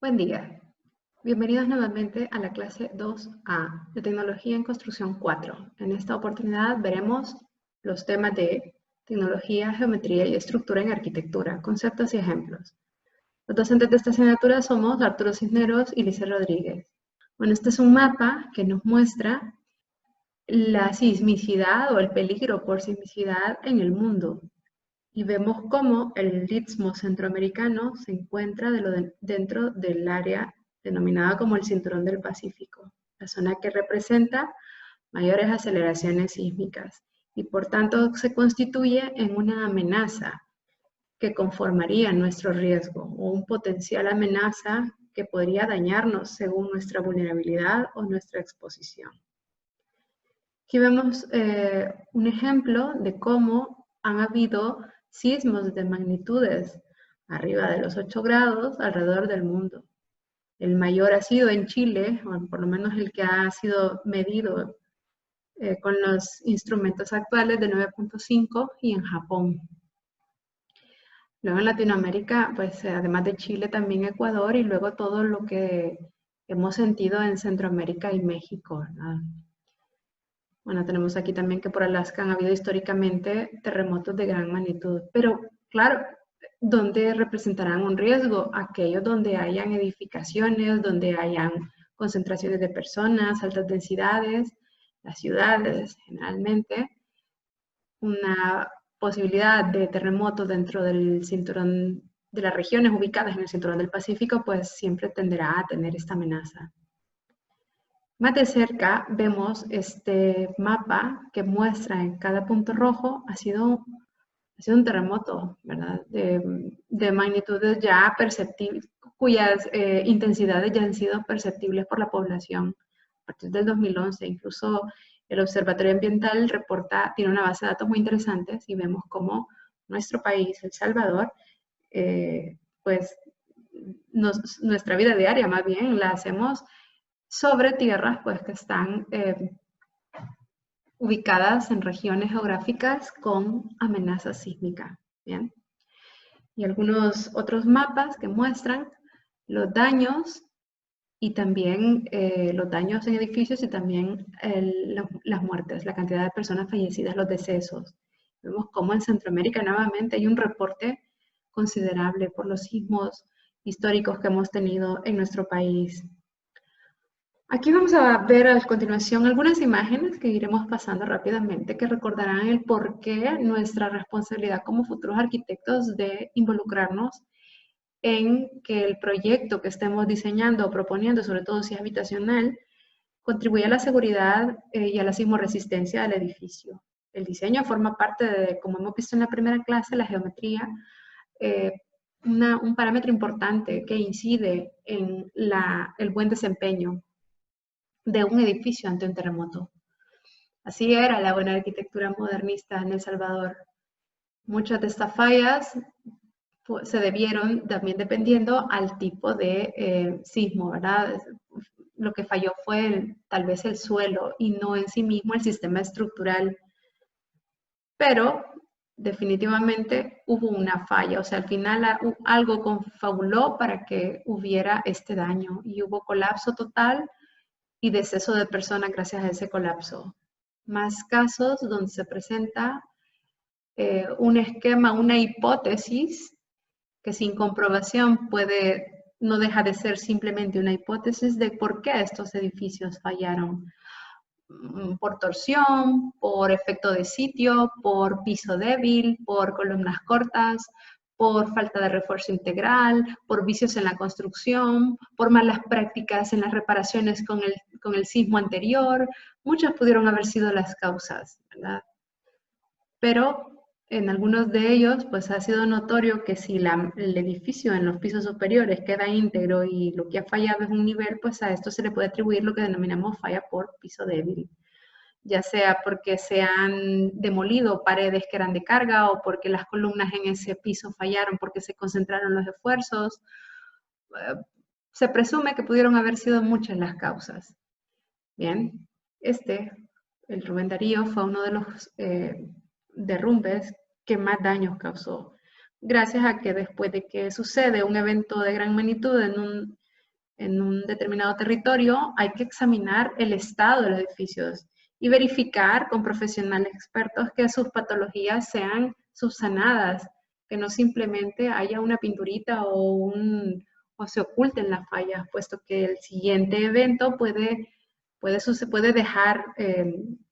Buen día. Bienvenidos nuevamente a la clase 2A de Tecnología en Construcción 4. En esta oportunidad veremos los temas de Tecnología, Geometría y Estructura en Arquitectura, conceptos y ejemplos. Los docentes de esta asignatura somos Arturo Cisneros y Lice Rodríguez. Bueno, este es un mapa que nos muestra la sismicidad o el peligro por sismicidad en el mundo. Y vemos cómo el istmo centroamericano se encuentra dentro del área denominada como el Cinturón del Pacífico, la zona que representa mayores aceleraciones sísmicas y por tanto se constituye en una amenaza que conformaría nuestro riesgo o un potencial amenaza que podría dañarnos según nuestra vulnerabilidad o nuestra exposición. Aquí vemos un ejemplo de cómo han habido sismos de magnitudes arriba de los 8 grados alrededor del mundo. El mayor ha sido en Chile, o por lo menos el que ha sido medido con los instrumentos actuales de 9.5 y en Japón. Luego en Latinoamérica, pues además de Chile, también Ecuador y luego todo lo que hemos sentido en Centroamérica y México, ¿verdad? Bueno, tenemos aquí también que por Alaska han habido históricamente terremotos de gran magnitud, pero claro, ¿dónde representarán un riesgo? Aquellos donde hayan edificaciones, donde hayan concentraciones de personas, altas densidades, las ciudades generalmente, una posibilidad de terremoto dentro del cinturón de las regiones ubicadas en el cinturón del Pacífico, pues siempre tenderá a tener esta amenaza. Más de cerca vemos este mapa que muestra en cada punto rojo ha sido un terremoto, ¿verdad? De magnitudes ya perceptibles, cuyas intensidades ya han sido perceptibles por la población a partir del 2011. Incluso el Observatorio Ambiental tiene una base de datos muy interesantes y vemos cómo nuestro país, El Salvador, pues nuestra vida diaria más bien la hacemos sobre tierras pues, que están ubicadas en regiones geográficas con amenaza sísmica. ¿Bien? Y algunos otros mapas que muestran los daños y también los daños en edificios y también las muertes, la cantidad de personas fallecidas, los decesos. Vemos cómo en Centroamérica nuevamente hay un reporte considerable por los sismos históricos que hemos tenido en nuestro país. Aquí vamos a ver a continuación algunas imágenes que iremos pasando rápidamente que recordarán el porqué nuestra responsabilidad como futuros arquitectos de involucrarnos en que el proyecto que estemos diseñando o proponiendo, sobre todo si es habitacional, contribuya a la seguridad y a la sismoresistencia del edificio. El diseño forma parte de, como hemos visto en la primera clase, la geometría, un parámetro importante que incide en el buen desempeño de un edificio ante un terremoto. Así era la buena arquitectura modernista en El Salvador. Muchas de estas fallas se debieron también dependiendo al tipo de sismo, ¿verdad? Lo que falló fue tal vez el suelo y no en sí mismo el sistema estructural. Pero definitivamente hubo una falla, o sea, al final algo confabuló para que hubiera este daño y hubo colapso total y deceso de personas gracias a ese colapso. Más casos donde se presenta un esquema, una hipótesis que sin comprobación no deja de ser simplemente una hipótesis de por qué estos edificios fallaron. Por torsión, por efecto de sitio, por piso débil, por columnas cortas, por falta de refuerzo integral, por vicios en la construcción, por malas prácticas en las reparaciones con el sismo anterior. Muchas pudieron haber sido las causas, ¿verdad? Pero en algunos de ellos, pues ha sido notorio que si el edificio en los pisos superiores queda íntegro y lo que ha fallado es un nivel, pues a esto se le puede atribuir lo que denominamos falla por piso débil, ya sea porque se han demolido paredes que eran de carga o porque las columnas en ese piso fallaron porque se concentraron los esfuerzos. Se presume que pudieron haber sido muchas las causas. Bien, el Rubén Darío, fue uno de los derrumbes que más daños causó, gracias a que después de que sucede un evento de gran magnitud en en un determinado territorio, hay que examinar el estado de los edificios y verificar con profesionales expertos que sus patologías sean subsanadas, que no simplemente haya una pinturita o se oculten las fallas, puesto que el siguiente evento puede dejar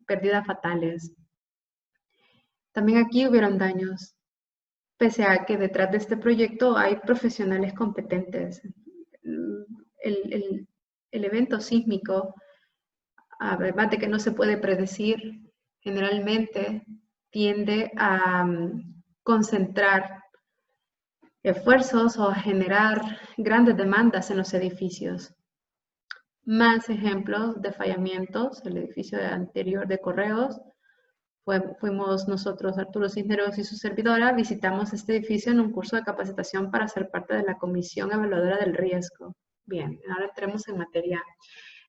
pérdidas fatales. También aquí hubieron daños, pese a que detrás de este proyecto hay profesionales competentes. El evento sísmico, además de que no se puede predecir, generalmente tiende a concentrar esfuerzos o a generar grandes demandas en los edificios. Más ejemplos de fallamientos: el edificio anterior de Correos, fuimos nosotros, Arturo Cisneros y su servidora, visitamos este edificio en un curso de capacitación para ser parte de la Comisión Evaluadora del Riesgo. Bien, ahora entremos en materia.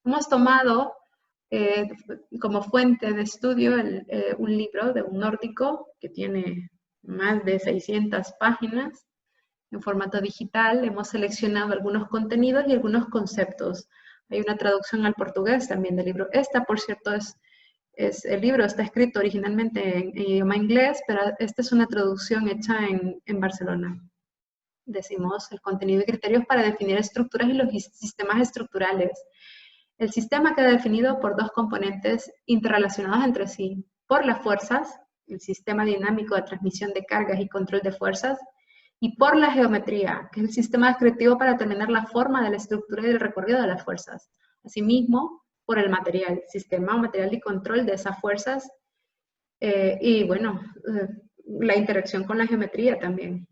Hemos tomado como fuente de estudio un libro de un nórdico que tiene más de 600 páginas en formato digital. Hemos seleccionado algunos contenidos y algunos conceptos. Hay una traducción al portugués también del libro. Esta, por cierto, el libro está escrito originalmente en idioma inglés, pero esta es una traducción hecha en Barcelona. Decimos el contenido y criterios para definir estructuras y los sistemas estructurales. El sistema queda definido por dos componentes interrelacionados entre sí: por las fuerzas, el sistema dinámico de transmisión de cargas y control de fuerzas, y por la geometría, que es el sistema descriptivo para determinar la forma de la estructura y el recorrido de las fuerzas. Asimismo, por el material, sistema o material y control de esas fuerzas, y bueno, la interacción con la geometría también.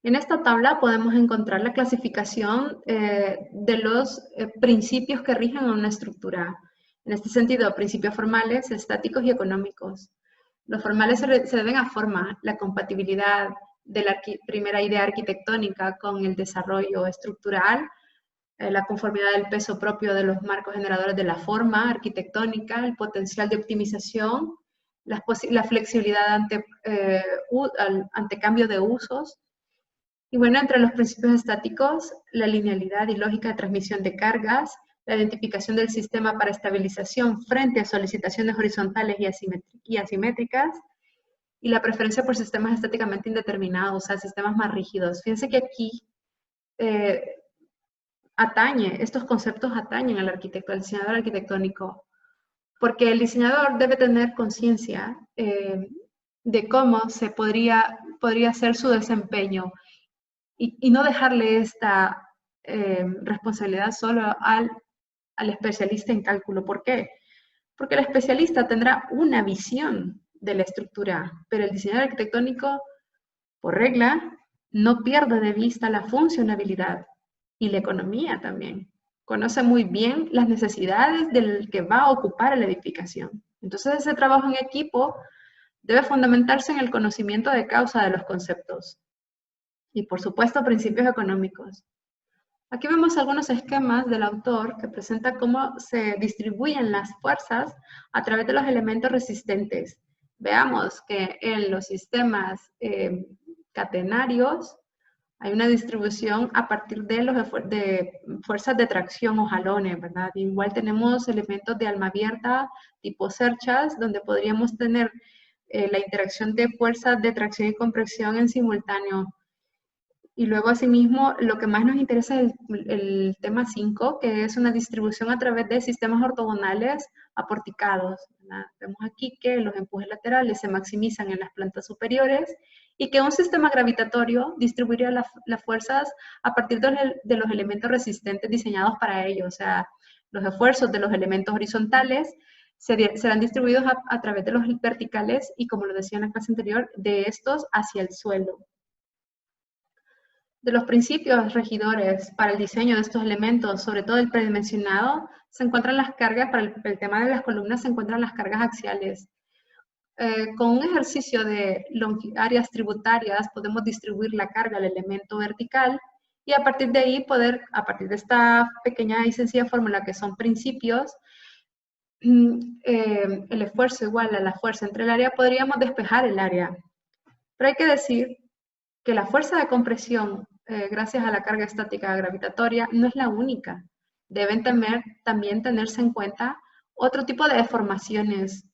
En esta tabla podemos encontrar la clasificación de los principios que rigen a una estructura. En este sentido, principios formales, estáticos y económicos. Los formales se deben a forma, la compatibilidad de la primera idea arquitectónica con el desarrollo estructural, la conformidad del peso propio de los marcos generadores de la forma arquitectónica, el potencial de optimización, la flexibilidad ante cambio de usos. Y bueno, entre los principios estáticos, la linealidad y lógica de transmisión de cargas, la identificación del sistema para estabilización frente a solicitaciones horizontales y asimétricas, y la preferencia por sistemas estáticamente indeterminados, o sea, sistemas más rígidos. Fíjense que aquí estos conceptos atañen al arquitecto, al diseñador arquitectónico, porque el diseñador debe tener conciencia de cómo podría ser su desempeño y no dejarle esta responsabilidad solo al especialista en cálculo. ¿Por qué? Porque el especialista tendrá una visión de la estructura, pero el diseñador arquitectónico, por regla, no pierde de vista la funcionalidad y la economía también. Conoce muy bien las necesidades del que va a ocupar la edificación. Entonces, ese trabajo en equipo debe fundamentarse en el conocimiento de causa de los conceptos y, por supuesto, principios económicos. Aquí vemos algunos esquemas del autor que presenta cómo se distribuyen las fuerzas a través de los elementos resistentes. Veamos que en los sistemas catenarios hay una distribución a partir de fuerzas de tracción o jalones, ¿verdad? Igual tenemos elementos de alma abierta, tipo cerchas, donde podríamos tener la interacción de fuerzas de tracción y compresión en simultáneo. Y luego, asimismo, lo que más nos interesa es el tema 5, que es una distribución a través de sistemas ortogonales aporticados, ¿verdad? Vemos aquí que los empujes laterales se maximizan en las plantas superiores y que un sistema gravitatorio distribuiría las fuerzas a partir de los elementos resistentes diseñados para ello. O sea, los esfuerzos de los elementos horizontales serán distribuidos a través de los verticales y, como lo decía en la clase anterior, de estos hacia el suelo. De los principios regidores para el diseño de estos elementos, sobre todo el predimensionado, se encuentran las cargas, para el tema de las columnas se encuentran las cargas axiales. Con un ejercicio de áreas tributarias podemos distribuir la carga al elemento vertical y a partir de ahí a partir de esta pequeña y sencilla fórmula que son principios, el esfuerzo igual a la fuerza entre el área, podríamos despejar el área. Pero hay que decir que la fuerza de compresión gracias a la carga estática gravitatoria, no es la única. Deben también tenerse en cuenta otro tipo de deformaciones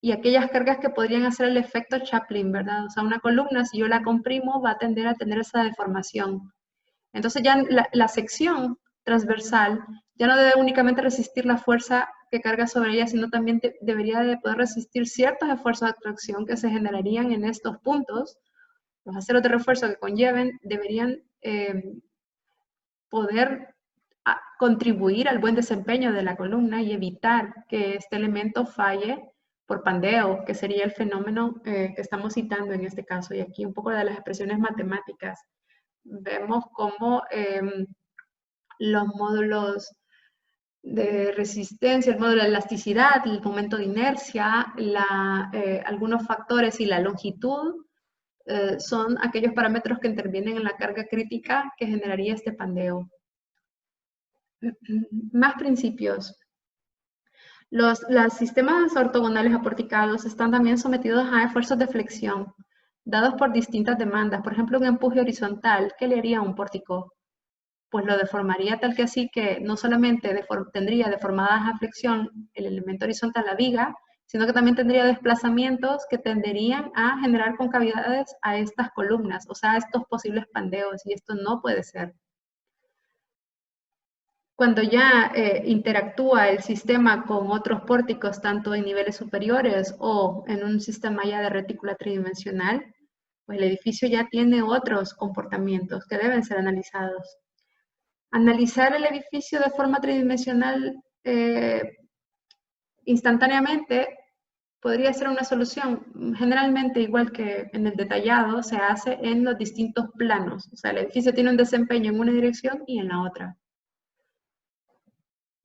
y aquellas cargas que podrían hacer el efecto Chaplin, ¿verdad? O sea, una columna, si yo la comprimo, va a tender a tener esa deformación. Entonces ya la sección transversal ya no debe únicamente resistir la fuerza que carga sobre ella, sino también debería de poder resistir ciertos esfuerzos de atracción que se generarían en estos puntos. Los aceros de refuerzo que conlleven deberían poder contribuir al buen desempeño de la columna y evitar que este elemento falle por pandeo, que sería el fenómeno que estamos citando en este caso. Y aquí un poco de las expresiones matemáticas. Vemos cómo los módulos de resistencia, el módulo de elasticidad, el momento de inercia, algunos factores y la longitud son aquellos parámetros que intervienen en la carga crítica que generaría este pandeo. Más principios. Los sistemas ortogonales aporticados están también sometidos a esfuerzos de flexión, dados por distintas demandas. Por ejemplo, un empuje horizontal, ¿qué le haría a un pórtico? Pues lo deformaría tal que así que no solamente tendría deformada a flexión el elemento horizontal, la viga, sino que también tendría desplazamientos que tenderían a generar concavidades a estas columnas, o sea, a estos posibles pandeos, y esto no puede ser. Cuando ya interactúa el sistema con otros pórticos, tanto en niveles superiores o en un sistema ya de retícula tridimensional, pues el edificio ya tiene otros comportamientos que deben ser analizados. Analizar el edificio de forma tridimensional instantáneamente podría ser una solución. Generalmente, igual que en el detallado, se hace en los distintos planos. O sea, el edificio tiene un desempeño en una dirección y en la otra.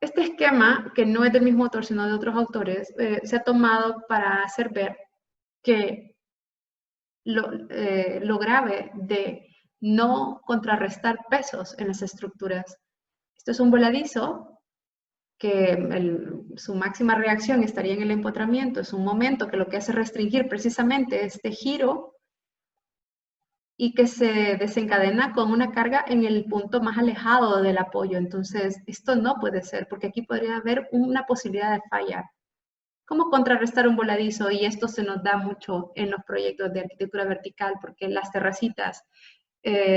Este esquema, que no es del mismo autor, sino de otros autores, se ha tomado para hacer ver que lo grave de no contrarrestar pesos en las estructuras. Esto es un voladizo que su máxima reacción estaría en el empotramiento. Es un momento que lo que hace es restringir precisamente este giro y que se desencadena con una carga en el punto más alejado del apoyo. Entonces, esto no puede ser, porque aquí podría haber una posibilidad de falla. ¿Cómo contrarrestar un voladizo? Y esto se nos da mucho en los proyectos de arquitectura vertical, porque las terracitas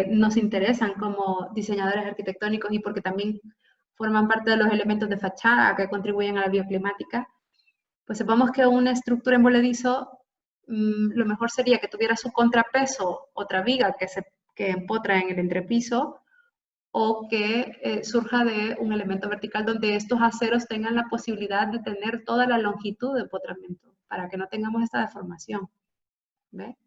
nos interesan como diseñadores arquitectónicos y porque también forman parte de los elementos de fachada que contribuyen a la bioclimática. Pues sepamos que una estructura en voladizo lo mejor sería que tuviera su contrapeso, otra viga que empotra en el entrepiso, o que surja de un elemento vertical donde estos aceros tengan la posibilidad de tener toda la longitud de empotramiento, para que no tengamos esta deformación. ¿Ve?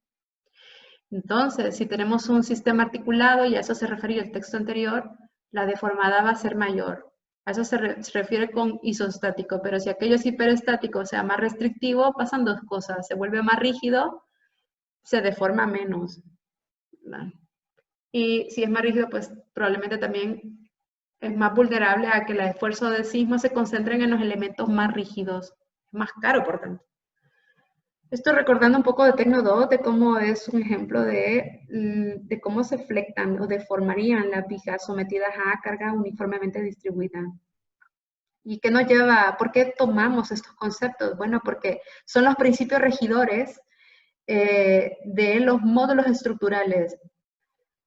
Entonces, si tenemos un sistema articulado, y a eso se refería el texto anterior, la deformada va a ser mayor. A eso se refiere con isostático, pero si aquello es hiperestático, o sea, más restrictivo, pasan dos cosas. Se vuelve más rígido, se deforma menos. ¿Verdad? Y si es más rígido, pues probablemente también es más vulnerable a que el esfuerzo de sismo se concentren en los elementos más rígidos. Es más caro, por tanto. Estoy recordando un poco de Tecno 2, de cómo es un ejemplo de cómo se flectan o deformarían las vigas sometidas a carga uniformemente distribuida. ¿Y qué nos lleva? ¿Por qué tomamos estos conceptos? Bueno, porque son los principios regidores de los módulos estructurales.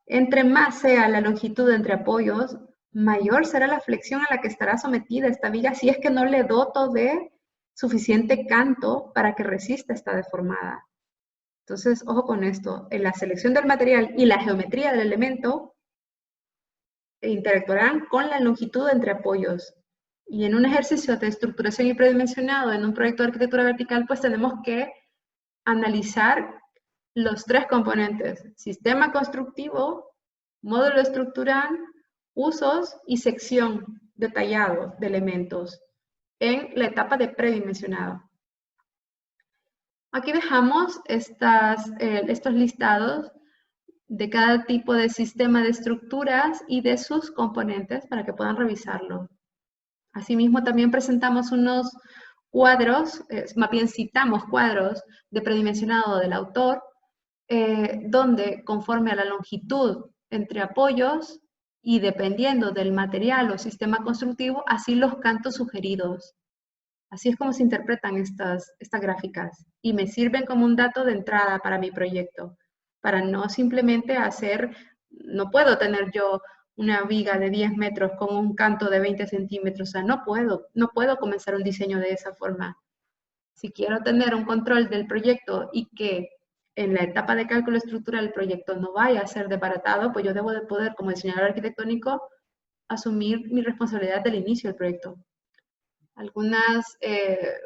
Entre más sea la longitud entre apoyos, mayor será la flexión a la que estará sometida esta viga si es que no le doto de suficiente canto para que resista esta deformada. Entonces, ojo con esto, en la selección del material y la geometría del elemento interactuarán con la longitud entre apoyos. Y en un ejercicio de estructuración y predimensionado, en un proyecto de arquitectura vertical, pues tenemos que analizar los tres componentes: sistema constructivo, módulo estructural, usos y sección detallado de elementos en la etapa de predimensionado. Aquí dejamos estos listados de cada tipo de sistema de estructuras y de sus componentes para que puedan revisarlo. Asimismo, también presentamos unos cuadros, más bien citamos cuadros de predimensionado del autor, donde conforme a la longitud entre apoyos y dependiendo del material o sistema constructivo, así los cantos sugeridos. Así es como se interpretan estas gráficas y me sirven como un dato de entrada para mi proyecto, para no simplemente no puedo tener yo una viga de 10 metros con un canto de 20 centímetros, o sea, no puedo comenzar un diseño de esa forma. Si quiero tener un control del proyecto y que en la etapa de cálculo estructural el proyecto no vaya a ser desbaratado, pues yo debo de poder, como diseñador arquitectónico, asumir mi responsabilidad del inicio del proyecto. Algunas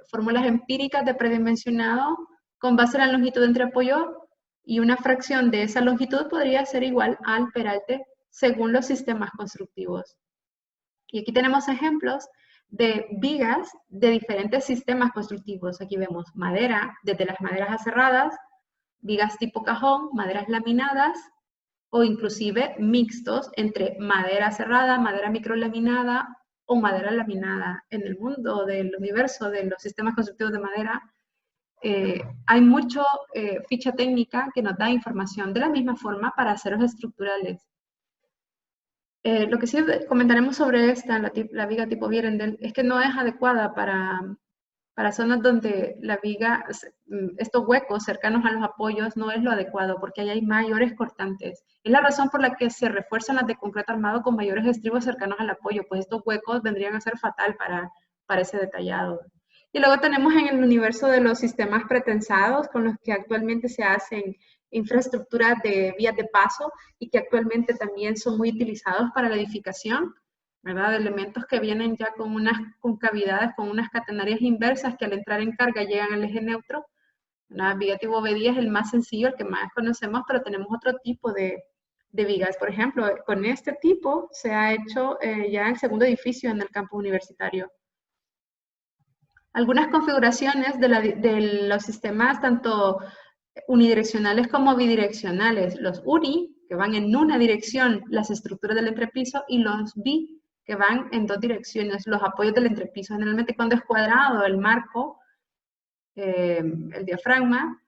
fórmulas empíricas de predimensionado con base en la longitud entre apoyo y una fracción de esa longitud podría ser igual al peralte según los sistemas constructivos. Y aquí tenemos ejemplos de vigas de diferentes sistemas constructivos. Aquí vemos madera, desde las maderas aserradas, vigas tipo cajón, maderas laminadas, o inclusive mixtos entre madera cerrada, madera microlaminada o madera laminada. En el mundo del universo de los sistemas constructivos de madera, hay mucho ficha técnica que nos da información de la misma forma para aceros estructurales. Lo que sí comentaremos sobre esta, la viga tipo Vierendeel, es que no es adecuada para zonas donde la viga, estos huecos cercanos a los apoyos no es lo adecuado, porque ahí hay mayores cortantes. Es la razón por la que se refuerzan las de concreto armado con mayores estribos cercanos al apoyo, pues estos huecos vendrían a ser fatal para ese detallado. Y luego tenemos en el universo de los sistemas pretensados, con los que actualmente se hacen infraestructuras de vías de paso y que actualmente también son muy utilizados para la edificación, ¿verdad? De elementos que vienen ya con unas concavidades, con unas catenarias inversas que al entrar en carga llegan al eje neutro. La viga tipo B10 es el más sencillo, el que más conocemos, pero tenemos otro tipo de vigas. Por ejemplo, con este tipo se ha hecho ya el segundo edificio en el campus universitario. Algunas configuraciones de los sistemas, tanto unidireccionales como bidireccionales. Los uni, que van en una dirección, las estructuras del entrepiso, y los bi, que van en dos direcciones, los apoyos del entrepiso. Generalmente cuando es cuadrado el marco, el diafragma,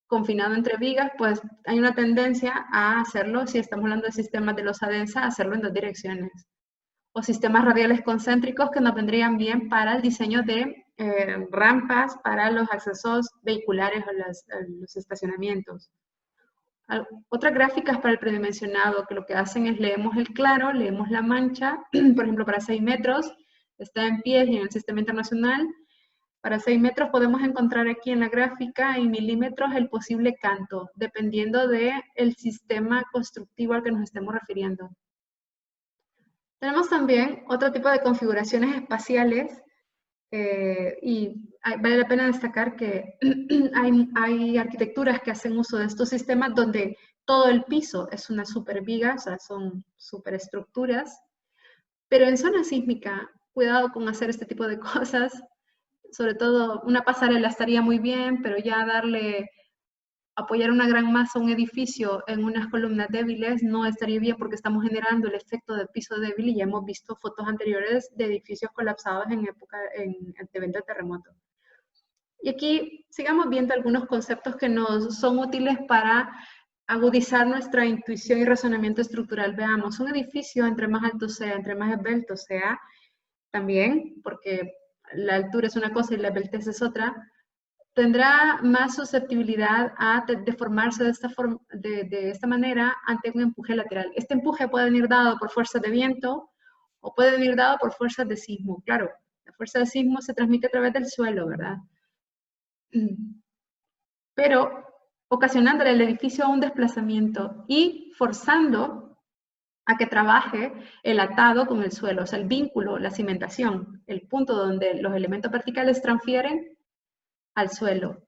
confinado entre vigas, pues hay una tendencia a hacerlo, si estamos hablando de sistemas de losa densa, a hacerlo en dos direcciones. O sistemas radiales concéntricos que nos vendrían bien para el diseño de rampas para los accesos vehiculares o los estacionamientos. Otras gráficas para el predimensionado que lo que hacen es leemos el claro, leemos la mancha, por ejemplo para 6 metros, está en pies y en el sistema internacional. Para 6 metros podemos encontrar aquí en la gráfica en milímetros el posible canto, dependiendo del sistema constructivo al que nos estemos refiriendo. Tenemos también otro tipo de configuraciones espaciales y vale la pena destacar que hay arquitecturas que hacen uso de estos sistemas donde todo el piso es una superviga, o sea, son superestructuras, pero en zona sísmica, cuidado con hacer este tipo de cosas, sobre todo una pasarela estaría muy bien, pero ya apoyar una gran masa a un edificio en unas columnas débiles no estaría bien porque estamos generando el efecto de piso débil y ya hemos visto fotos anteriores de edificios colapsados en época de evento de terremoto. Y aquí sigamos viendo algunos conceptos que nos son útiles para agudizar nuestra intuición y razonamiento estructural. Veamos, un edificio entre más alto sea, entre más esbelto sea, también, porque la altura es una cosa y la esbeltez es otra, tendrá más susceptibilidad a deformarse de esta manera ante un empuje lateral. Este empuje puede venir dado por fuerzas de viento o puede venir dado por fuerzas de sismo. Claro, la fuerza de sismo se transmite a través del suelo, ¿verdad? Pero ocasionándole al edificio un desplazamiento y forzando a que trabaje el atado con el suelo, o sea, el vínculo, la cimentación, el punto donde los elementos verticales transfieren al suelo.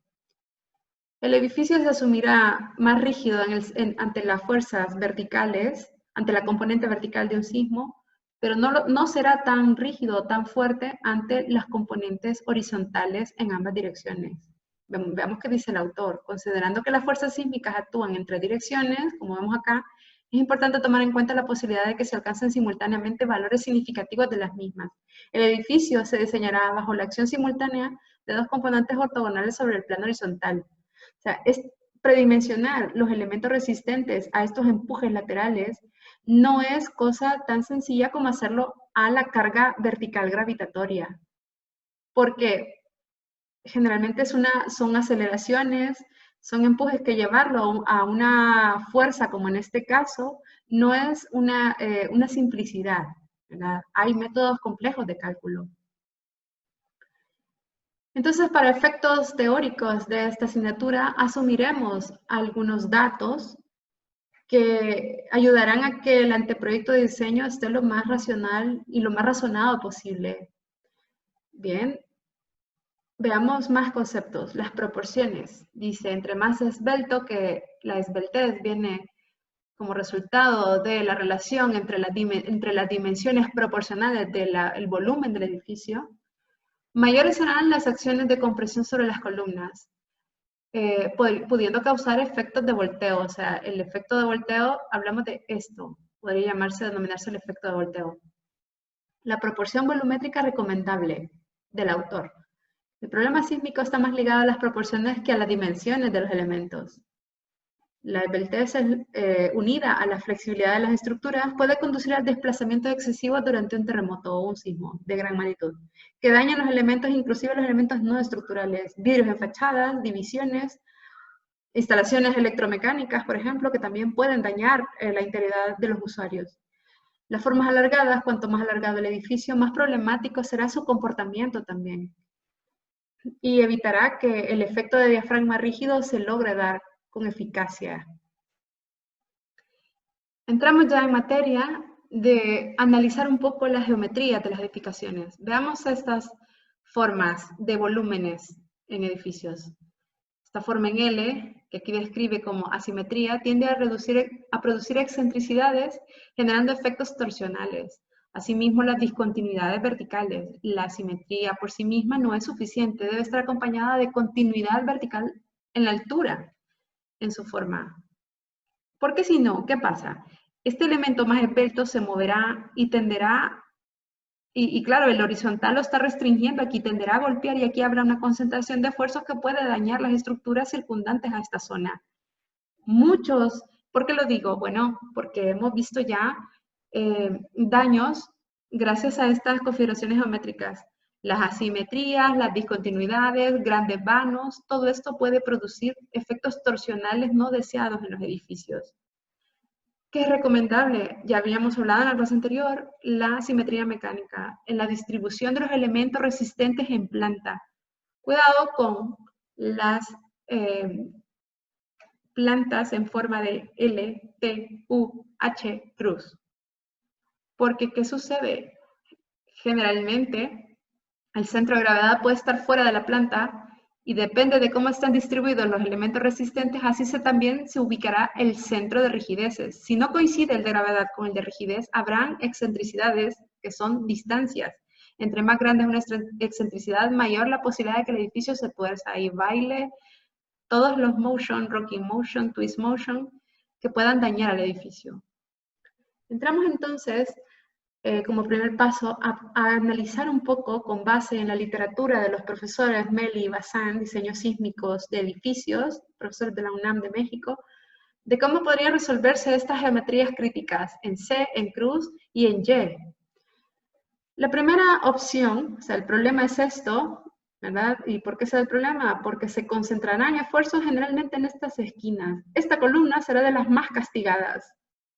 El edificio se asumirá más rígido ante las fuerzas verticales, ante la componente vertical de un sismo, pero no será tan rígido o tan fuerte ante las componentes horizontales en ambas direcciones. Veamos qué dice el autor. Considerando que las fuerzas sísmicas actúan en 3 direcciones, como vemos acá, es importante tomar en cuenta la posibilidad de que se alcancen simultáneamente valores significativos de las mismas. El edificio se diseñará bajo la acción simultánea de 2 componentes ortogonales sobre el plano horizontal. O sea, predimensionar los elementos resistentes a estos empujes laterales no es cosa tan sencilla como hacerlo a la carga vertical gravitatoria, porque generalmente son aceleraciones, son empujes que llevarlo a una fuerza, como en este caso, no es una simplicidad, ¿verdad? Hay métodos complejos de cálculo. Entonces, para efectos teóricos de esta asignatura, asumiremos algunos datos que ayudarán a que el anteproyecto de diseño esté lo más racional y lo más razonado posible. Bien, veamos más conceptos. Las proporciones. Dice, entre más esbelto, que la esbeltez viene como resultado de la relación entre las dimensiones proporcionales del volumen del edificio, mayores serán las acciones de compresión sobre las columnas, pudiendo causar efectos de volteo. O sea, el efecto de volteo, hablamos de esto, podría denominarse el efecto de volteo. La proporción volumétrica recomendable del autor. El problema sísmico está más ligado a las proporciones que a las dimensiones de los elementos. La esbeltez unida a la flexibilidad de las estructuras puede conducir al desplazamiento excesivo durante un terremoto o un sismo de gran magnitud, que dañan los elementos, inclusive los elementos no estructurales, vidrios en fachadas, divisiones, instalaciones electromecánicas, por ejemplo, que también pueden dañar la integridad de los usuarios. Las formas alargadas, cuanto más alargado el edificio, más problemático será su comportamiento también, y evitará que el efecto de diafragma rígido se logre dar con eficacia. Entramos ya en materia de analizar un poco la geometría de las edificaciones. Veamos estas formas de volúmenes en edificios. Esta forma en L, que aquí describe como asimetría, tiende a producir excentricidades, generando efectos torsionales. Asimismo, las discontinuidades verticales. La asimetría por sí misma no es suficiente, debe estar acompañada de continuidad vertical en la altura, en su forma. Porque si no, ¿qué pasa? Este elemento más esbelto se moverá y tenderá, y claro, el horizontal lo está restringiendo, aquí tenderá a golpear y aquí habrá una concentración de esfuerzos que puede dañar las estructuras circundantes a esta zona. Muchos, ¿por qué lo digo? Bueno, porque hemos visto ya daños gracias a estas configuraciones geométricas. Las asimetrías, las discontinuidades, grandes vanos, todo esto puede producir efectos torsionales no deseados en los edificios. ¿Qué es recomendable? Ya habíamos hablado en la clase anterior, la simetría mecánica, en la distribución de los elementos resistentes en planta. Cuidado con las plantas en forma de L, T, U, H, cruz. Porque, ¿qué sucede? Generalmente, el centro de gravedad puede estar fuera de la planta y depende de cómo están distribuidos los elementos resistentes, así también se ubicará el centro de rigideces. Si no coincide el de gravedad con el de rigidez, habrán excentricidades que son distancias. Entre más grande es una excentricidad, mayor la posibilidad de que el edificio se tuerza y baile todos los motion, rocking motion, twist motion, que puedan dañar al edificio. Entramos entonces, como primer paso, a analizar un poco, con base en la literatura de los profesores Meli y Bazán, diseños sísmicos de edificios, profesores de la UNAM de México, de cómo podrían resolverse estas geometrías críticas en C, en cruz y en Y. La primera opción, o sea, el problema es esto, ¿verdad? ¿Y por qué es el problema? Porque se concentrarán esfuerzos generalmente en estas esquinas. Esta columna será de las más castigadas.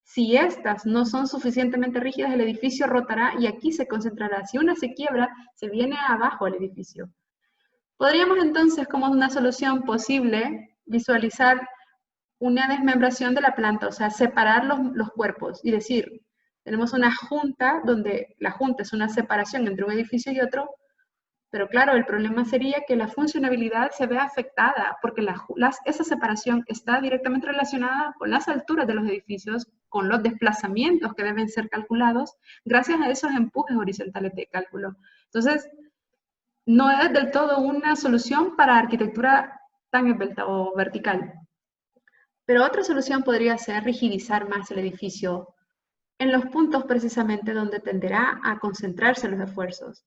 Si estas no son suficientemente rígidas, el edificio rotará y aquí se concentrará. Si una se quiebra, se viene abajo el edificio. Podríamos entonces, como una solución posible, visualizar una desmembración de la planta, o sea, separar los cuerpos y decir, tenemos una junta donde la junta es una separación entre un edificio y otro, pero claro, el problema sería que la funcionabilidad se vea afectada porque esa separación está directamente relacionada con las alturas de los edificios, con los desplazamientos que deben ser calculados gracias a esos empujes horizontales de cálculo. Entonces, no es del todo una solución para arquitectura tan esbelta o vertical. Pero otra solución podría ser rigidizar más el edificio en los puntos precisamente donde tenderá a concentrarse los esfuerzos.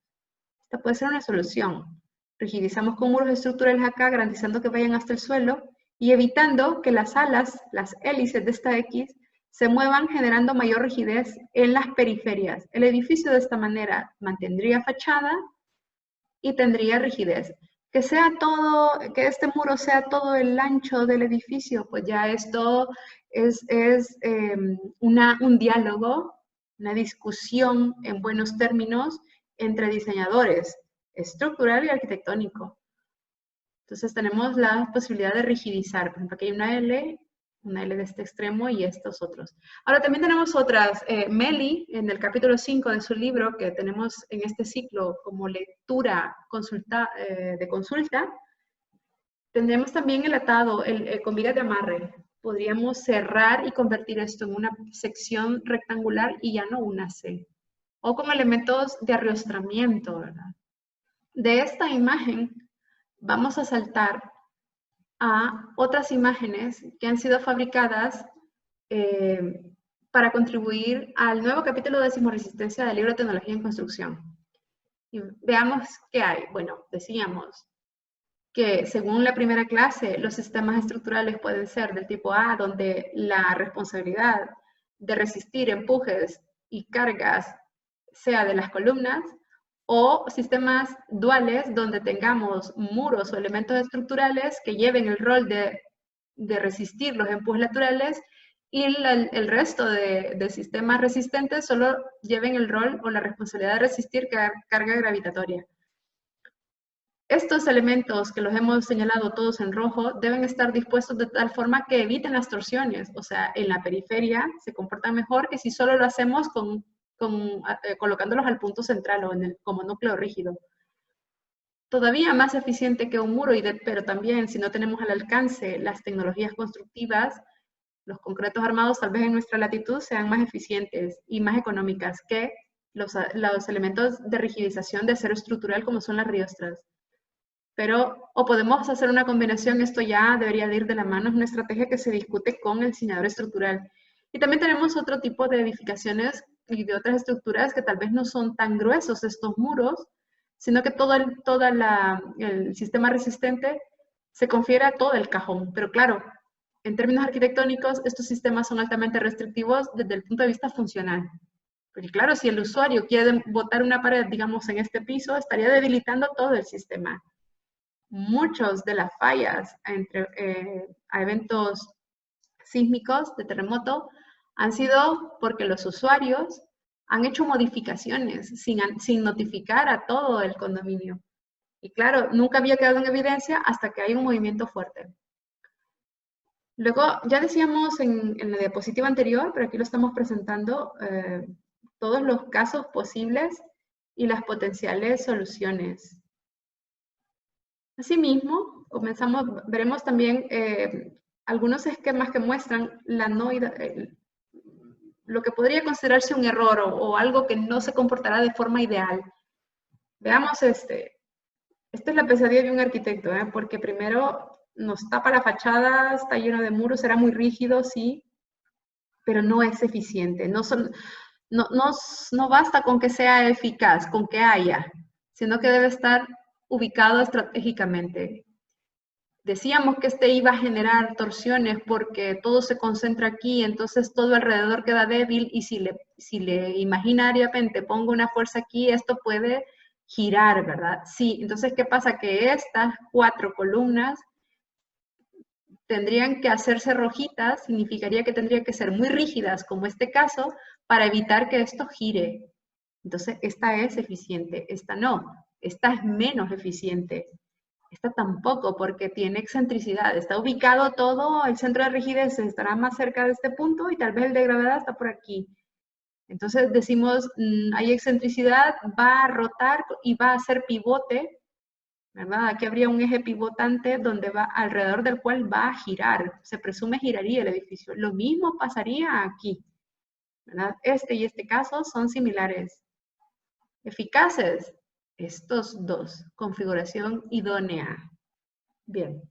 Esta puede ser una solución. Rigidizamos con muros estructurales acá, garantizando que vayan hasta el suelo, y evitando que las alas, las hélices de esta X, se muevan generando mayor rigidez en las periferias. El edificio de esta manera mantendría fachada y tendría rigidez. Que sea todo, que este muro sea todo el ancho del edificio, pues ya esto es un diálogo, una discusión en buenos términos entre diseñadores, estructural y arquitectónico. Entonces tenemos la posibilidad de rigidizar. Por ejemplo, aquí hay una L de este extremo y estos otros. Ahora también tenemos otras. Meli, en el capítulo 5 de su libro, que tenemos en este ciclo como lectura de consulta, tendremos también el atado, con vigas de amarre. Podríamos cerrar y convertir esto en una sección rectangular y ya no una C. O con elementos de arriostramiento, ¿verdad? De esta imagen vamos a saltar a otras imágenes que han sido fabricadas para contribuir al nuevo capítulo de Sismoresistencia del libro Tecnología en Construcción. Y veamos qué hay. Bueno, decíamos que según la primera clase, los sistemas estructurales pueden ser del tipo A, donde la responsabilidad de resistir empujes y cargas sea de las columnas, o sistemas duales donde tengamos muros o elementos estructurales que lleven el rol de resistir los empujes laterales y el resto de sistemas resistentes solo lleven el rol o la responsabilidad de resistir carga gravitatoria. Estos elementos que los hemos señalado todos en rojo deben estar dispuestos de tal forma que eviten las torsiones, o sea, en la periferia se comportan mejor que si solo lo hacemos colocándolos al punto central o como núcleo rígido. Todavía más eficiente que un muro, pero también si no tenemos al alcance las tecnologías constructivas, los concretos armados tal vez en nuestra latitud sean más eficientes y más económicas que los elementos de rigidización de acero estructural como son las riostras. Pero, o podemos hacer una combinación, esto ya debería de ir de la mano, es una estrategia que se discute con el diseñador estructural. Y también tenemos otro tipo de edificaciones y de otras estructuras que tal vez no son tan gruesos estos muros, sino que todo el sistema resistente se confiere a todo el cajón. Pero claro, en términos arquitectónicos, estos sistemas son altamente restrictivos desde el punto de vista funcional. Porque claro, si el usuario quiere botar una pared, digamos, en este piso, estaría debilitando todo el sistema. Muchos de las fallas a eventos sísmicos de terremoto han sido porque los usuarios han hecho modificaciones sin notificar a todo el condominio. Y claro, nunca había quedado en evidencia hasta que hay un movimiento fuerte. Luego, ya decíamos en la diapositiva anterior, pero aquí lo estamos presentando, todos los casos posibles y las potenciales soluciones. Asimismo, veremos también algunos esquemas que muestran lo que podría considerarse un error o algo que no se comportará de forma ideal. Veamos este. Esta es la pesadilla de un arquitecto, porque primero nos tapa la fachada, está lleno de muros, será muy rígido, sí, pero no es eficiente. No basta con que sea eficaz, con que haya, sino que debe estar ubicado estratégicamente. Decíamos que este iba a generar torsiones porque todo se concentra aquí, entonces todo alrededor queda débil y si le imaginariamente pongo una fuerza aquí, esto puede girar, ¿verdad? Sí, entonces, ¿qué pasa? Que estas 4 columnas tendrían que hacerse rojitas, significaría que tendrían que ser muy rígidas, como este caso, para evitar que esto gire. Entonces, esta es eficiente, esta no, esta es menos eficiente. Esta tampoco, porque tiene excentricidad. Está ubicado todo, el centro de rigidez estará más cerca de este punto y tal vez el de gravedad está por aquí. Entonces decimos, hay excentricidad, va a rotar y va a hacer pivote, ¿verdad? Aquí habría un eje pivotante alrededor del cual va a girar. Se presume giraría el edificio. Lo mismo pasaría aquí, ¿verdad? Este y este caso son similares. Eficaces, estos dos, configuración idónea. Bien.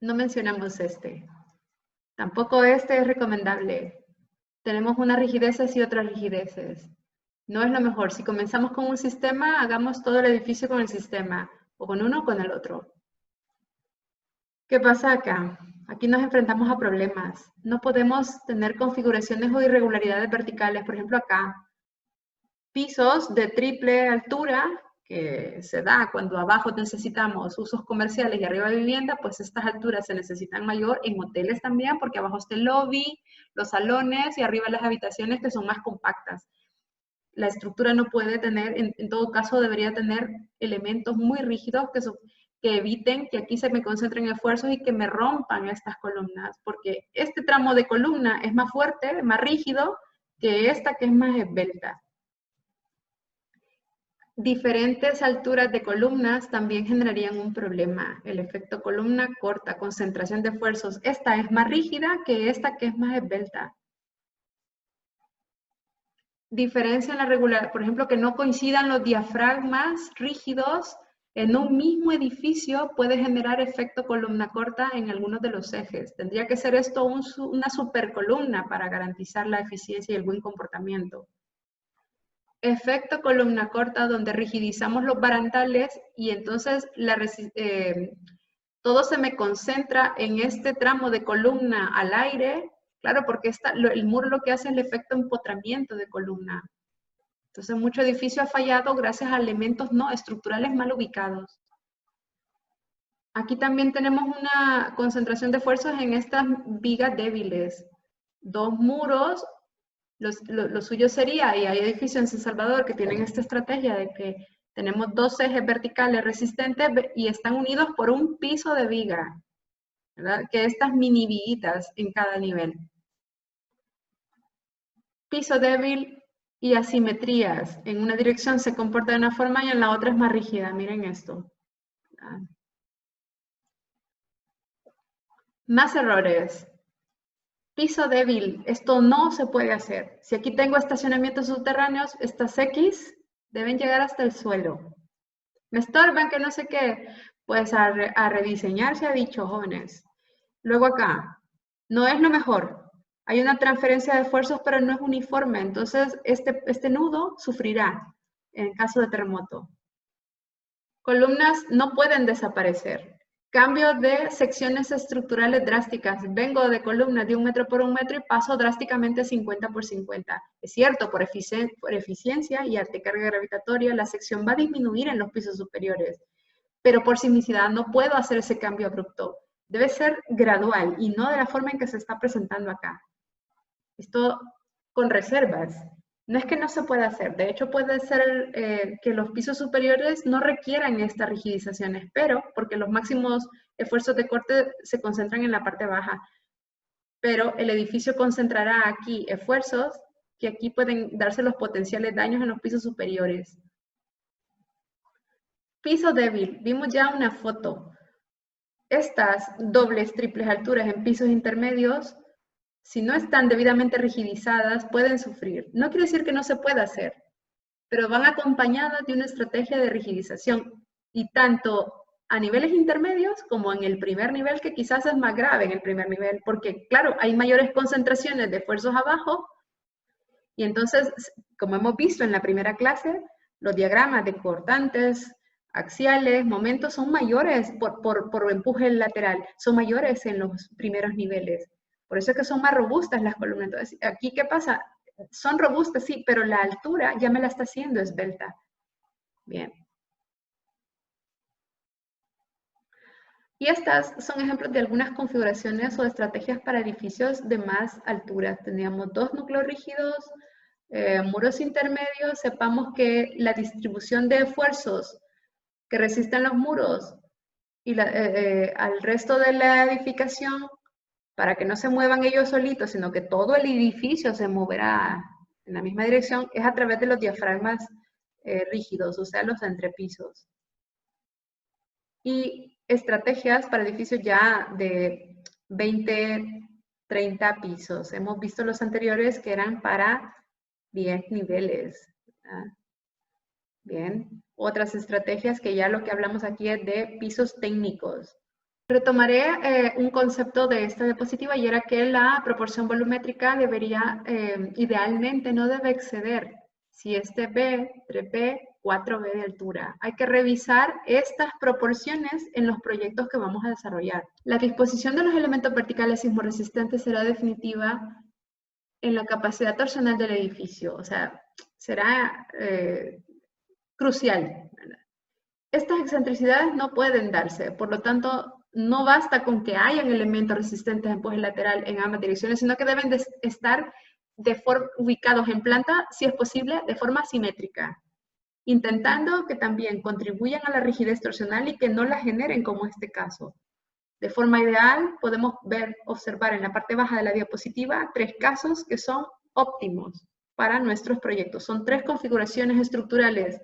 No mencionamos este. Tampoco este es recomendable. Tenemos unas rigideces y otras rigideces. No es lo mejor. Si comenzamos con un sistema, hagamos todo el edificio con el sistema, o con uno o con el otro. ¿Qué pasa acá? Aquí nos enfrentamos a problemas. No podemos tener configuraciones o irregularidades verticales. Por ejemplo, acá, pisos de triple altura, que se da cuando abajo necesitamos usos comerciales y arriba vivienda, pues estas alturas se necesitan mayor en hoteles también, porque abajo está el lobby, los salones y arriba las habitaciones que son más compactas. La estructura no puede tener, en todo caso debería tener elementos muy rígidos que eviten que aquí se me concentren esfuerzos y que me rompan estas columnas, porque este tramo de columna es más fuerte, más rígido que esta que es más esbelta. Diferentes alturas de columnas también generarían un problema. El efecto columna corta, concentración de esfuerzos. Esta es más rígida que esta que es más esbelta. Diferencia en la regularidad, por ejemplo, que no coincidan los diafragmas rígidos en un mismo edificio puede generar efecto columna corta en algunos de los ejes. Tendría que ser esto una supercolumna para garantizar la eficiencia y el buen comportamiento. Efecto columna corta donde rigidizamos los barandales y entonces todo se me concentra en este tramo de columna al aire, claro, porque el muro lo que hace es el efecto empotramiento de columna. Entonces, mucho edificio ha fallado gracias a elementos no estructurales mal ubicados. Aquí también tenemos una concentración de fuerzas en estas vigas débiles. Dos muros, lo suyo sería, y hay edificios en San Salvador que tienen esta estrategia de que tenemos dos ejes verticales resistentes y están unidos por un piso de viga, ¿verdad? Que estas mini viguitas en cada nivel. Piso débil y asimetrías. En una dirección se comporta de una forma y en la otra es más rígida. Miren esto. Más errores. Piso débil. Esto no se puede hacer. Si aquí tengo estacionamientos subterráneos, estas X deben llegar hasta el suelo. Me estorban que no sé qué. Pues a rediseñar se ha dicho, jóvenes. Luego acá. No es lo mejor. Hay una transferencia de esfuerzos, pero no es uniforme. Entonces, este nudo sufrirá en caso de terremoto. Columnas no pueden desaparecer. Cambio de secciones estructurales drásticas. Vengo de columnas de 1 metro por 1 metro y paso drásticamente a 50 por 50. Es cierto, por eficiencia y arte carga gravitatoria, la sección va a disminuir en los pisos superiores. Pero por sismicidad no puedo hacer ese cambio abrupto. Debe ser gradual y no de la forma en que se está presentando acá. Esto con reservas. No es que no se pueda hacer, de hecho puede ser que los pisos superiores no requieran estas rigidizaciones, pero porque los máximos esfuerzos de corte se concentran en la parte baja. Pero el edificio concentrará aquí esfuerzos que aquí pueden darse los potenciales daños en los pisos superiores. Piso débil, vimos ya una foto. Estas dobles, triples alturas en pisos intermedios, si no están debidamente rigidizadas, pueden sufrir. No quiere decir que no se pueda hacer, pero van acompañadas de una estrategia de rigidización. Y tanto a niveles intermedios como en el primer nivel, que quizás es más grave en el primer nivel, porque claro, hay mayores concentraciones de esfuerzos abajo, y entonces, como hemos visto en la primera clase, los diagramas de cortantes, axiales, momentos son mayores por empuje lateral, son mayores en los primeros niveles. Por eso es que son más robustas las columnas. Entonces, aquí, ¿qué pasa? Son robustas, sí, pero la altura ya me la está haciendo esbelta. Bien. Y estas son ejemplos de algunas configuraciones o estrategias para edificios de más altura. Teníamos dos núcleos rígidos, muros intermedios. Sepamos que la distribución de esfuerzos que resisten los muros y al resto de la edificación, para que no se muevan ellos solitos, sino que todo el edificio se moverá en la misma dirección, es a través de los diafragmas rígidos, o sea, los entrepisos. Y estrategias para edificios ya de 20, 30 pisos. Hemos visto los anteriores que eran para 10 niveles. ¿Verdad? Bien. Otras estrategias que ya lo que hablamos aquí es de pisos técnicos. Retomaré un concepto de esta diapositiva y era que la proporción volumétrica debería, idealmente no debe exceder, si este B, 3B, 4b de altura. Hay que revisar estas proporciones en los proyectos que vamos a desarrollar. La disposición de los elementos verticales sismoresistentes será definitiva en la capacidad torsional del edificio, o sea, será crucial. Estas excentricidades no pueden darse, por lo tanto, no basta con que hayan elementos resistentes de empuje lateral en ambas direcciones, sino que deben de estar ubicados en planta, si es posible, de forma simétrica, intentando que también contribuyan a la rigidez torsional y que no la generen como este caso. De forma ideal, podemos observar en la parte baja de la diapositiva 3 casos que son óptimos para nuestros proyectos. Son 3 configuraciones estructurales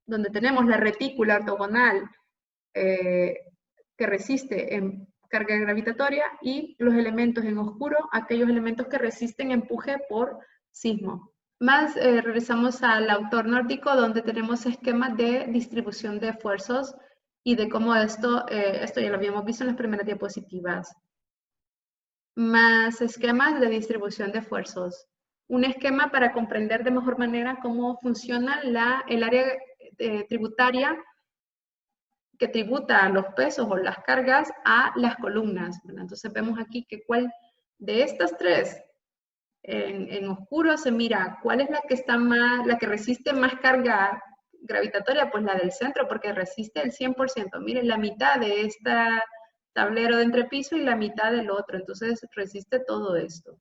donde tenemos la retícula ortogonal que resiste en carga gravitatoria y los elementos en oscuro, aquellos elementos que resisten empuje por sismo. Regresamos al autor nórdico, donde tenemos esquemas de distribución de esfuerzos y de cómo esto ya lo habíamos visto en las primeras diapositivas. Más esquemas de distribución de esfuerzos. Un esquema para comprender de mejor manera cómo funciona el área tributaria que tributa a los pesos o las cargas a las columnas. Entonces vemos aquí que cuál de estas 3 en oscuro se mira cuál es la que está la que resiste más carga gravitatoria, pues la del centro, porque resiste el 100%. Miren, la mitad de este tablero de entrepiso y la mitad del otro, entonces resiste todo esto.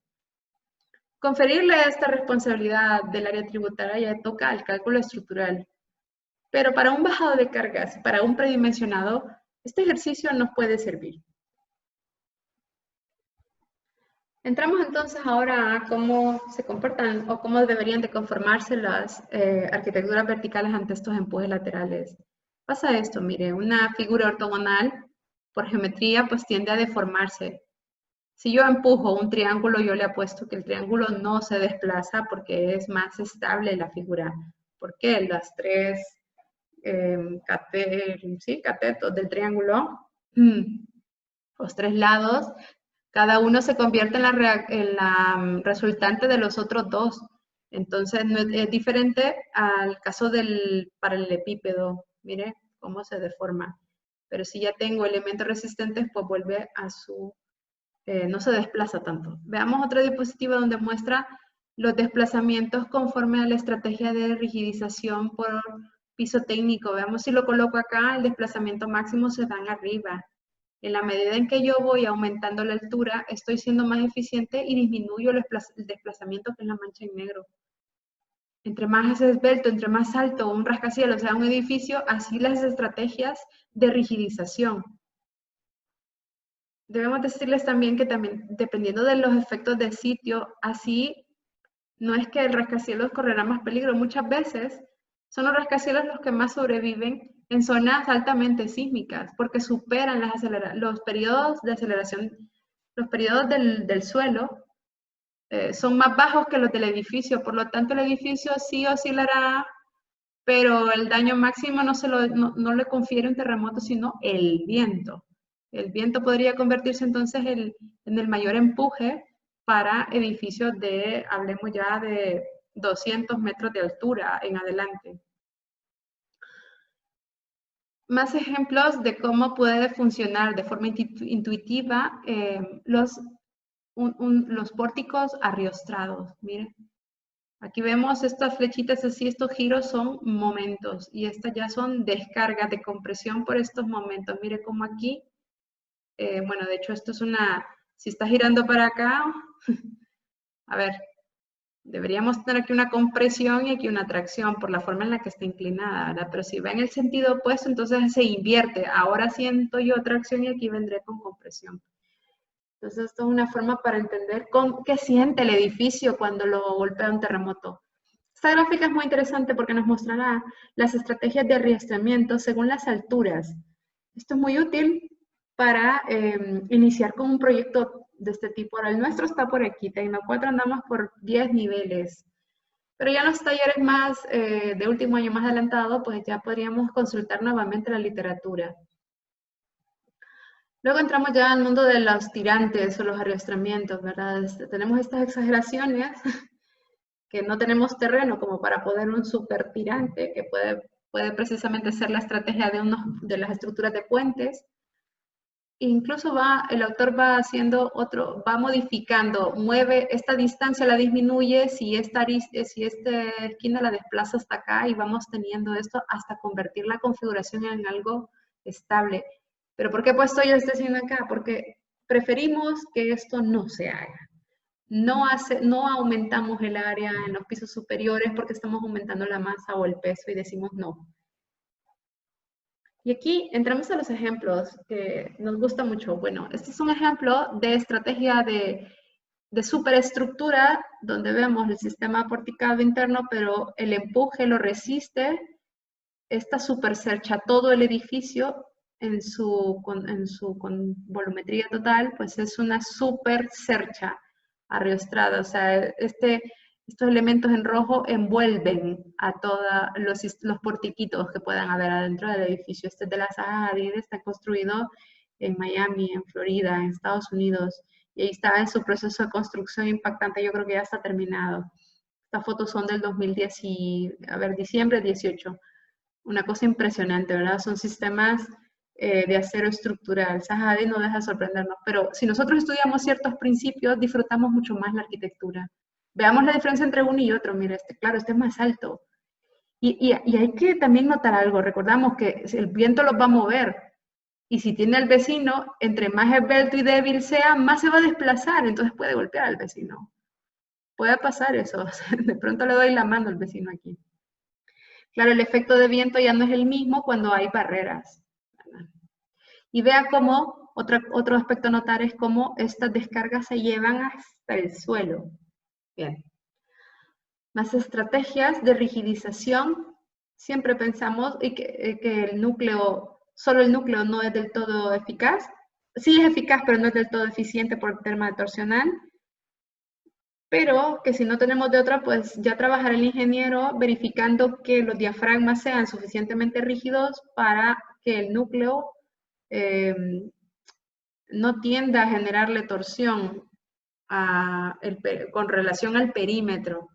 Conferirle esta responsabilidad del área tributaria ya toca al cálculo estructural. Pero para un bajado de cargas, para un predimensionado, este ejercicio nos puede servir. Entramos entonces ahora a cómo se comportan o cómo deberían de conformarse las arquitecturas verticales ante estos empujes laterales. Pasa esto, mire, una figura ortogonal por geometría pues tiende a deformarse. Si yo empujo un triángulo, yo le apuesto que el triángulo no se desplaza porque es más estable la figura. ¿Por qué? Las 3 catetos del triángulo, los 3 lados, cada uno se convierte en la resultante de los otros 2. Entonces es diferente al caso del paralelepípedo. Mire cómo se deforma. Pero si ya tengo elementos resistentes, pues vuelve a su... no se desplaza tanto. Veamos otra diapositiva donde muestra los desplazamientos conforme a la estrategia de rigidización por piso técnico. Veamos si lo coloco acá, el desplazamiento máximo se dan arriba. En la medida en que yo voy aumentando la altura, estoy siendo más eficiente y disminuyo el desplazamiento, que es la mancha en negro. Entre más esbelto, entre más alto un rascacielos, o sea, un edificio, así las estrategias de rigidización. Debemos decirles también que dependiendo de los efectos de sitio, así no es que el rascacielos correrá más peligro. Muchas veces son los rascacielos los que más sobreviven en zonas altamente sísmicas, porque superan los periodos de aceleración, los periodos del suelo son más bajos que los del edificio, por lo tanto el edificio sí oscilará, pero el daño máximo no le confiere un terremoto, sino el viento. El viento podría convertirse entonces en el mayor empuje para edificios hablemos ya de 200 metros de altura en adelante. Más ejemplos de cómo puede funcionar de forma intuitiva los pórticos arriostrados. Miren, aquí vemos estas flechitas así, estos giros son momentos y estas ya son descargas de compresión por estos momentos. Mire cómo aquí, bueno, de hecho esto es si está girando para acá, a ver, deberíamos tener aquí una compresión y aquí una tracción por la forma en la que está inclinada, ¿verdad? Pero si va en el sentido opuesto, entonces se invierte. Ahora siento yo tracción y aquí vendré con compresión. Entonces, esto es una forma para entender qué siente el edificio cuando lo golpea un terremoto. Esta gráfica es muy interesante porque nos mostrará las estrategias de arriesgamiento según las alturas. Esto es muy útil para iniciar con un proyecto de este tipo. Ahora, el nuestro está por aquí, Tecno 4 andamos por 10 niveles. Pero ya en los talleres más de último año más adelantado, pues ya podríamos consultar nuevamente la literatura. Luego entramos ya al mundo de los tirantes o los arrastramientos, ¿verdad? Tenemos estas exageraciones que no tenemos terreno como para poner un super tirante, que puede precisamente ser la estrategia de las estructuras de puentes. Incluso el autor va haciendo va modificando, mueve esta distancia, la disminuye, si esta esquina la desplaza hasta acá y vamos teniendo esto hasta convertir la configuración en algo estable. ¿Pero por qué he puesto yo este signo acá? Porque preferimos que esto no se haga. No aumentamos el área en los pisos superiores porque estamos aumentando la masa o el peso y decimos no. Y aquí entramos a los ejemplos que nos gusta mucho. Bueno, este es un ejemplo de estrategia de superestructura donde vemos el sistema porticado interno, pero el empuje lo resiste. Esta supercercha todo el edificio con volumetría total, pues es una supercercha arrastrada. O sea, estos elementos en rojo envuelven a todos los portiquitos que puedan haber adentro del edificio. Este es de la Zaha Hadid, está construido en Miami, en Florida, en Estados Unidos, y ahí está en su proceso de construcción impactante. Yo creo que ya está terminado. Estas fotos son del 2010 diciembre 18. Una cosa impresionante, ¿verdad? Son sistemas de acero estructural. Zaha Hadid no deja de sorprendernos, pero si nosotros estudiamos ciertos principios, disfrutamos mucho más la arquitectura. Veamos la diferencia entre uno y otro. Mira, claro, este es más alto. Y hay que también notar algo. Recordamos que el viento los va a mover. Y si tiene al vecino, entre más esbelto y débil sea, más se va a desplazar. Entonces puede golpear al vecino. Puede pasar eso. De pronto le doy la mano al vecino aquí. Claro, el efecto de viento ya no es el mismo cuando hay barreras. Y vea cómo, otro aspecto a notar es cómo estas descargas se llevan hasta el suelo. Bien. Más estrategias de rigidización. Siempre pensamos que solo el núcleo no es del todo eficaz. Sí es eficaz, pero no es del todo eficiente por el tema torsional. Pero que si no tenemos de otra, pues ya trabajar el ingeniero verificando que los diafragmas sean suficientemente rígidos para que el núcleo no tienda a generarle torsión con relación al perímetro.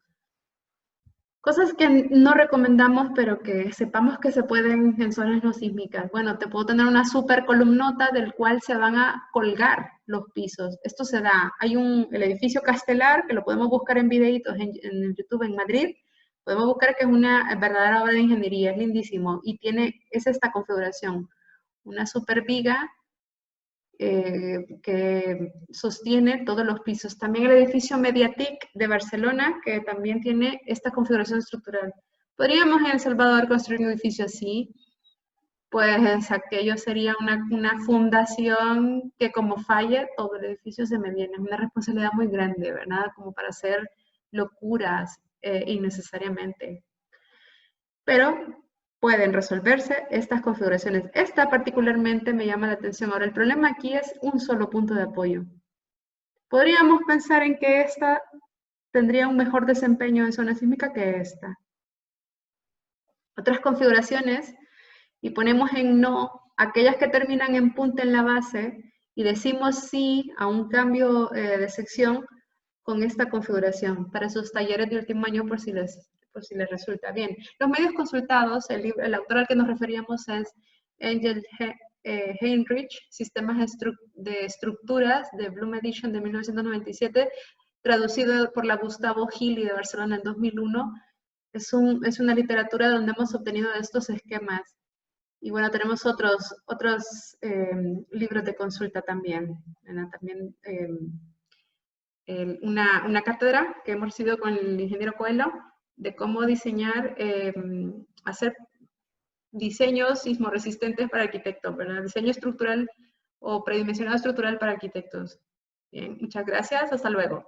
Cosas que no recomendamos, pero que sepamos que se pueden en zonas no sísmicas. Bueno, te puedo tener una super columnota del cual se van a colgar los pisos. Esto se da. Hay el edificio Castelar, que lo podemos buscar en videitos en YouTube en Madrid. Podemos buscar que es una verdadera obra de ingeniería, es lindísimo. Y es esta configuración. Una super viga que sostiene todos los pisos. También el edificio Mediatic de Barcelona, que también tiene esta configuración estructural. ¿Podríamos en El Salvador construir un edificio así? Pues aquello sería una fundación que como falle, todo el edificio se me viene. Es una responsabilidad muy grande, ¿verdad? Como para hacer locuras innecesariamente. Pero pueden resolverse estas configuraciones. Esta particularmente me llama la atención. Ahora, el problema aquí es un solo punto de apoyo. Podríamos pensar en que esta tendría un mejor desempeño en zona sísmica que esta. Otras configuraciones, y ponemos en no aquellas que terminan en punta en la base y decimos sí a un cambio de sección con esta configuración para sus talleres de último año por si les resulta bien. Los medios consultados, el autor al que nos referíamos es Engel Heinrich, Sistemas de Estructuras, de Bloom Edition de 1997, traducido por la Gustavo Gili de Barcelona en 2001. Es una literatura donde hemos obtenido estos esquemas. Y bueno, tenemos otros libros de consulta también. También una cátedra que hemos recibido con el ingeniero Coelho de cómo diseñar, hacer diseños sismoresistentes para arquitectos, ¿verdad? Diseño estructural o predimensionado estructural para arquitectos. Bien, muchas gracias. Hasta luego.